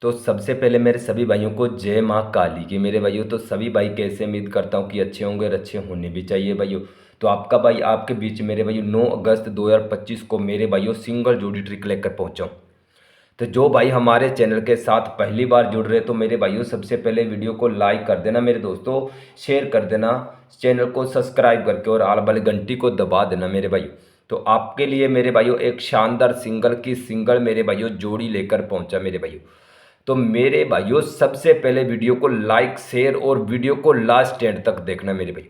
तो सबसे पहले मेरे सभी भाइयों को जय माँ काली की मेरे भाइयों। तो सभी भाई कैसे, उम्मीद करता हूँ कि अच्छे होंगे और अच्छे होने भी चाहिए भाइयों। तो आपका भाई आपके बीच मेरे भाइयों 9 अगस्त 2025 को मेरे भाइयों सिंगल जोड़ी ट्रिक लेकर पहुँचा हूँ। तो जो भाई हमारे चैनल के साथ पहली बार जुड़ रहे तो मेरे भाइयों सबसे पहले वीडियो को लाइक कर देना मेरे दोस्तों, शेयर कर देना, चैनल को सब्सक्राइब करके और आल वाली घंटी को दबा देना मेरे भाइयों। तो आपके लिए मेरे भाइयों एक शानदार सिंगल मेरे भाइयों जोड़ी लेकर पहुंचा मेरे भाइयों। तो मेरे भाइयों सबसे पहले वीडियो को लाइक शेयर और वीडियो को लास्ट एंड तक देखना मेरे भाई।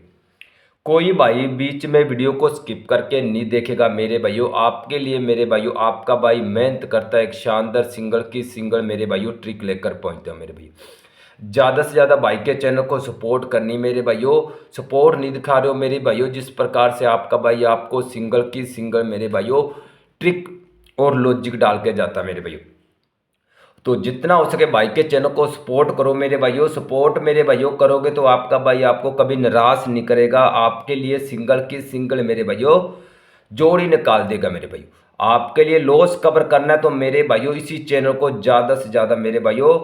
कोई भाई बीच में वीडियो को स्किप करके नहीं देखेगा मेरे भाइयों। आपके लिए मेरे भाइयों आपका भाई मेहनत करता है एक शानदार सिंगल मेरे भाइयों ट्रिक लेकर पहुंचता है मेरे भाइयों। ज़्यादा से ज़्यादा भाई के चैनल को सपोर्ट करनी मेरे भाइयों। सपोर्ट नहीं दिखा रहे हो मेरे भाइयों, जिस प्रकार से आपका भाई आपको सिंगल मेरे भाइयों ट्रिक और लॉजिक डाल के जाता है मेरे भाइयों। तो जितना हो सके भाई के चैनल को सपोर्ट करो मेरे भाइयों। सपोर्ट मेरे भाइयों करोगे तो आपका भाई आपको कभी निराश नहीं करेगा। आपके लिए सिंगल मेरे भाइयों जोड़ी निकाल देगा मेरे भाइयों। आपके लिए लॉस कवर करना है तो मेरे भाइयों इसी चैनल को ज़्यादा से ज़्यादा मेरे भाइयों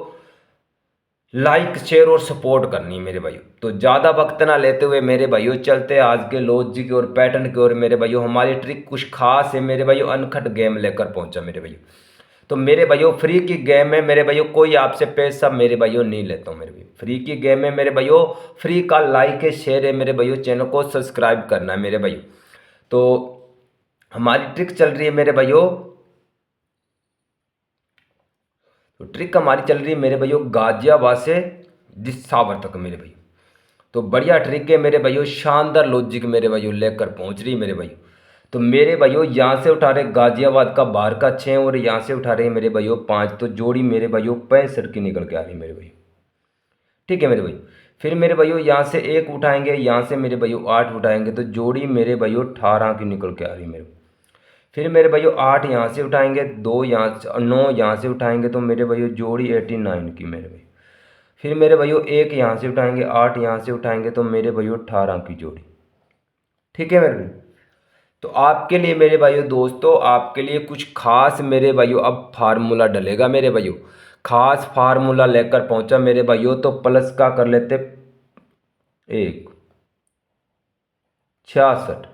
लाइक शेयर और सपोर्ट करनी है मेरे भाइयों। तो ज़्यादा वक्त ना लेते हुए मेरे भाइयों चलते आज के लॉजिक की और पैटर्न की ओर मेरे भाइयों। हमारी ट्रिक कुछ खास है मेरे भाइयों, अनखट गेम लेकर पहुंचा मेरे भाइयों। तो मेरे भाइयों फ्री की गेम है मेरे भाइयों, कोई आपसे पैसा मेरे भाइयों नहीं लेता हूँ मेरे भाई। फ्री की गेम है मेरे भाइयों, फ्री का लाइक है शेयर है मेरे भाइयों, चैनल को सब्सक्राइब करना है मेरे भाइयों। तो हमारी ट्रिक चल रही है मेरे भाइयों। तो ट्रिक हमारी चल रही है मेरे भाइयों गाजियाबाद से दिसावर तक मेरे भाइयों। तो बढ़िया ट्रिक है मेरे भाइयों, शानदार लॉजिक मेरे भाइयों लेकर पहुंच रही है मेरे भाइयों। तो मेरे भाइयों यहाँ से उठा रहे गाजियाबाद का बाहर का 6 और यहाँ से उठा रहे हैं मेरे भाइयों 5। तो जोड़ी मेरे भाइयों 65 की निकल के आ रही है मेरे भाइयों। ठीक है मेरे भाइयों। फिर मेरे भाइयों यहाँ से 1 उठाएंगे, यहाँ से मेरे भाइयों 8 उठाएंगे तो जोड़ी मेरे भाइयों 18 की निकल के आ रही है मेरे। फिर मेरे भाइयों 8 यहाँ से उठाएंगे, 2 यहाँ से 9 यहाँ से उठाएंगे तो मेरे भाइयों जोड़ी 89 की मेरे भाई। फिर मेरे भाइयों 1 यहाँ से उठाएंगे, 8 यहाँ से उठाएंगे तो मेरे भाइयों 18 की जोड़ी। ठीक है मेरे भाई। तो आपके लिए मेरे भाइयों दोस्तों, आपके लिए कुछ खास मेरे भाइयों अब फार्मूला डलेगा मेरे भाइयों। खास फार्मूला लेकर पहुंचा मेरे भाइयों। तो प्लस का कर लेते 1 66।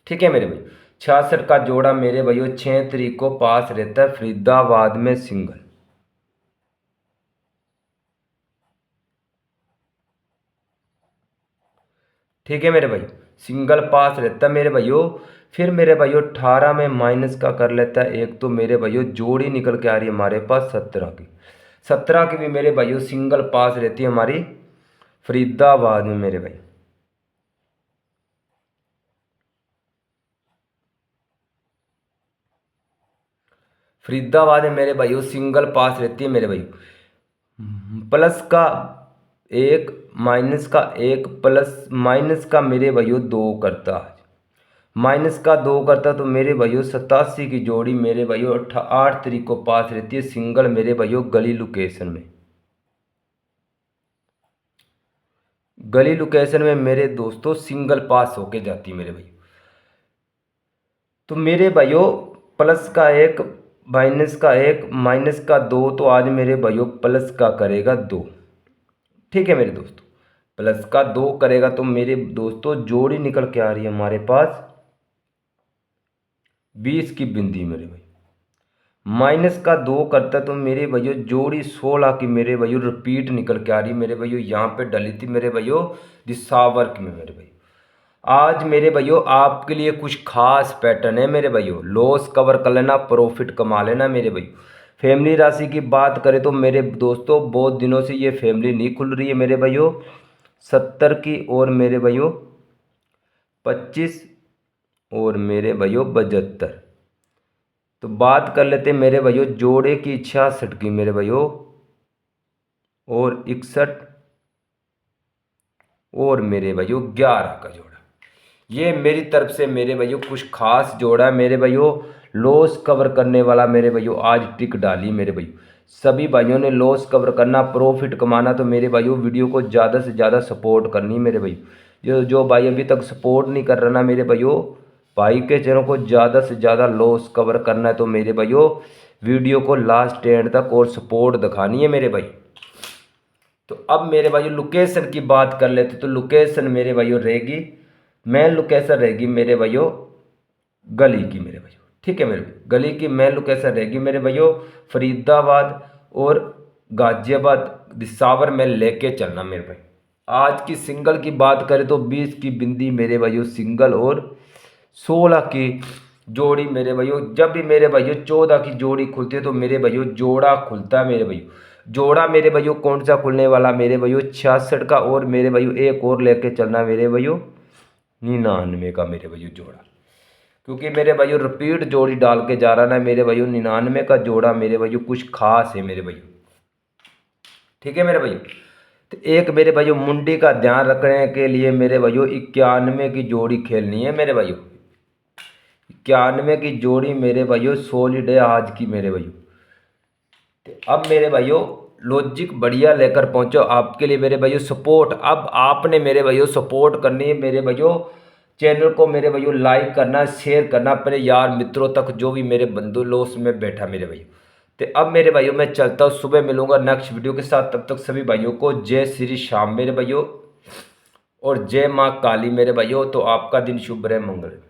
ठीक है मेरे भाई। 66 का जोड़ा मेरे भाइयों 6 तारीख को पास रहता है फरीदाबाद में सिंगल। ठीक है मेरे भाई, सिंगल पास रहता है मेरे भाइयों। फिर मेरे भाइयों 18 में माइनस का कर लेता है 1 तो मेरे भाइयों जोड़ी निकल के आ रही है हमारे पास 17 की। 17 की भी मेरे भाइयों सिंगल पास रहती है हमारी फरीदाबाद में मेरे भाई। फरीदाबाद में मेरे भाइयों सिंगल पास रहती है मेरे भाइयों। प्लस का 1 माइनस का 1 प्लस माइनस का मेरे भाइयों 2 करता है। माइनस का 2 करता तो मेरे भाइयों 87 की जोड़ी मेरे भाइयों 8 तारीख को पास रहती है सिंगल मेरे भाइयों गली लोकेशन में। गली लोकेशन में मेरे दोस्तों सिंगल पास होके जाती है मेरे भाइयों। तो मेरे भाइयों प्लस का 1 माइनस का 1 माइनस का 2 तो आज मेरे भाइयों प्लस का करेगा 2। ठीक है मेरे दोस्तों, प्लस का 2 करेगा तो मेरे दोस्तों जोड़ी निकल के आ रही है हमारे पास 20 की बिंदी मेरे भाई। माइनस का 2 करता तो मेरे भैया जोड़ी 16 की मेरे भैया रिपीट निकल के आ रही मेरे भैया। यहाँ पे डली थी मेरे भैया दिसावर की में मेरे भैया। आज मेरे भैया आपके लिए कुछ खास पैटर्न है मेरे भैया। लॉस कवर कर लेना, प्रॉफिट कमा लेना मेरे भैया। फैमिली राशि की बात करें तो मेरे दोस्तों बहुत दिनों से ये फैमिली नहीं खुल रही है मेरे भैया। 70 की और मेरे भैया 25 और मेरे भैया 72। तो बात कर लेते मेरे भाइयों जोड़े की 66 की मेरे भाइयों और 61 और मेरे भाइयों 11 का जोड़ा। ये मेरी तरफ से मेरे भाइयों कुछ खास जोड़ा है मेरे भाइयों। लॉस कवर करने वाला मेरे भाइयों आज टिक डाली मेरे भाइयों। सभी भाइयों ने लॉस कवर करना, प्रॉफिट कमाना तो मेरे भाइयों वीडियो को ज़्यादा से ज़्यादा सपोर्ट करनी मेरे भाइयों। जो जो भाई अभी तक सपोर्ट नहीं कर रहा ना मेरे भाइयों, भाई के चैनल को ज़्यादा से ज़्यादा लॉस कवर करना है तो मेरे भाइयों वीडियो को लास्ट एंड तक और सपोर्ट दिखानी है मेरे भाई। तो अब मेरे भाई लोकेशन की बात कर लेते, तो लोकेशन मेरे भाइयों रहेगी, मेन लोकेशन रहेगी मेरे भाइयों गली की मेरे भाइयों, ठीक है मेरे भाई। गली की मेन लोकेशन रहेगी मेरे भाइयों फरीदाबाद और गाजियाबाद दिसावर में लेके चलना मेरे भाई। आज की सिंगल की बात करें तो 20 की बिंदी मेरे भाइयों सिंगल और 16 की जोड़ी मेरे भाइयों। जब भी मेरे भाइयों 14 की जोड़ी खुलती है तो मेरे भाइयों जोड़ा खुलता है मेरे भाइयों। जोड़ा मेरे भाइयों कौन सा खुलने वाला मेरे भाइयों 66 का, और मेरे भाइयों एक और लेके चलना मेरे भाइयों 99 का मेरे भाइयों जोड़ा। क्योंकि मेरे भाइयों रिपीट जोड़ी डाल के जा रहा ना मेरे भाइयों 99 का जोड़ा मेरे भाइयों कुछ खास है मेरे भाइयों, ठीक है मेरे भाइयों। तो एक मेरे भाइयों मुंडी का ध्यान रखने के लिए मेरे भाइयों 91 की जोड़ी खेलनी है मेरे भाइयों। 91 की जोड़ी मेरे भाइयों सॉलिड है आज की मेरे भाइयों। तो अब मेरे भाइयों लॉजिक बढ़िया लेकर पहुंचो आपके लिए मेरे भाइयों सपोर्ट। अब आपने मेरे भाइयों सपोर्ट करनी है मेरे भाइयों, चैनल को मेरे भाइयों लाइक करना, शेयर करना अपने यार मित्रों तक, जो भी मेरे बंधु लोग में बैठा मेरे भाइयों। तो अब मेरे भाइयों मैं चलता हूँ, सुबह मिलूंगा नेक्स्ट वीडियो के साथ। तब तक सभी भाइयों को जय श्री श्याम मेरे भाइयों और जय माँ काली मेरे भाइयों। तो आपका दिन शुभ रहे, मंगल।